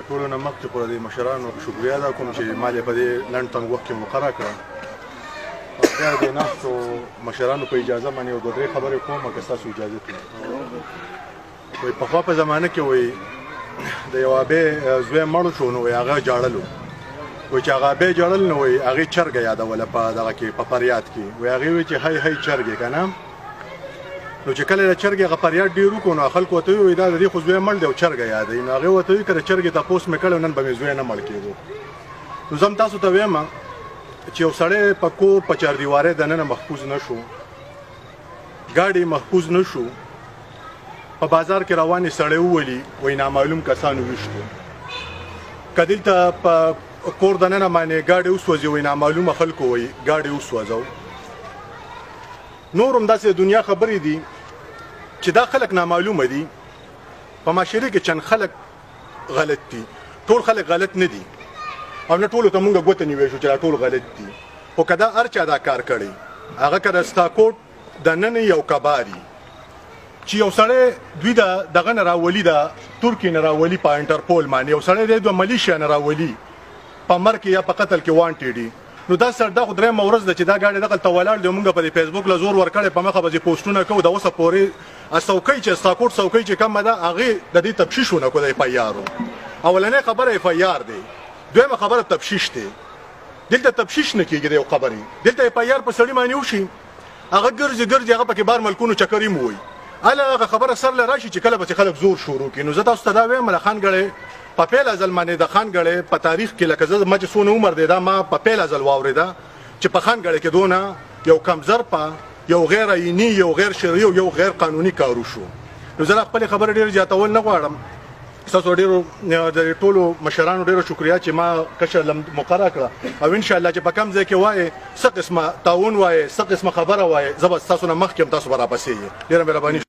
ټولو نه مخکې خو د دې مشرانو شکریه ادا کوم چې ما دې په دې لنډ تنګ وخت کې مقرره کړه. او بیا د ناستو مشرانو په اجازه باندې یو دوه درې خبرې کوم که ستاسو اجازه وي. وایي پخوا په زمانه کې وایي د یو ابۍ زوی مړ شو نو وایي هغه ژاړلو. وایي چې هغه ابۍ ژړل نو وایي هغې چرګه یادوله په دغه کې په فریاد کې. وایي هغې وایي چې هی هی چرګې که نه نو چې کله د چرګې هغه فریاد ډېر وکړو نو خلکو ورته ووایي دا د دې خو زوی مړ دی او چرګه یادوي. نو هغې ورته وایي که د چرګې تپوس مې کړی نن به مې زوی نه مړ کېدو. نو زه هم تاسو ته وایم چې یو سړی په کور په چاردیوارۍ دننه محفوظ نه شو، ګاډي محفوظ نه شو، په بازار کې روانې سړی وولي وایي نامعلوم کسانو ویشتو، که دلته په کور دننه باندې ګاډي وسوځي وایي نامعلومه خلکو وایي ګاډي وسوځو. نور هم داسې د دنیا خبرې دي چې دا خلک نامعلومه دي. په معاشرې کې چند خلک غلط دي، ټول خلک غلط نه دي او نه ټولو ته مونږ ګوته نیوی شو چې دا ټول غلط دي. خو که دا هر چا دا کار کړی هغه که د سټاکوټ دننه یو کباري چې یو سړی دوی دغه نه راولي د ترکیې نه راولي په انټرپول باندې، یو سړی دی د ملیشیا نه راولي په مرګ یا په قتل کې وانټېډ دي. نو دا سر دا خو درېیمه ورځ ده چې دا ګاډی دغلته ولاړ دی. مونږ په دې فیسبوک له زور ورکړی په مخه به ځې پوسټونه کوو. د اوسه پورې څوکۍ چې سټاکوټ څوکۍ چې کومه ده هغې د دې تفتیش ونه کړو د اف آی آر. اولنۍ خبره اف آی آر دی، دویمه خبره تفتیش دی. دلته تفتیش نه کېږي د یو خبرې، دلته اف آی آر په سړي باندې وشي هغه ګرځي هغه پکې بار ملکونو چکرې مو وایي هله هغه خبره سر له راشي چې کله به خلک زور شروع کړي. نو زه تاسو ته دا وایم د خانګړی په پیل ازل باندې د خانګړی په تاریخ کې لکه زه ما چې څونه عمر دی دا ما په پیل ازل واورېده چې په خانګړی کې دونه یو کم ظرفه یو غیر عیني یو غیر شرعي او یو غیر قانوني کار وشو. نو زه خپلې خبرې ډېرې زیاتول نه غواړم. ستاسو ډېرو د ټولو مشرانو ډېره شکریه چې ما کشر مقرره کړه او انشاءالله چې په کم ځای کې وایې څه قسمه تعاون وایې څه قسمه خبره وایې زه به ستاسو نه مخکې هم تاسو به راپسې یې. ډېره مهرباني.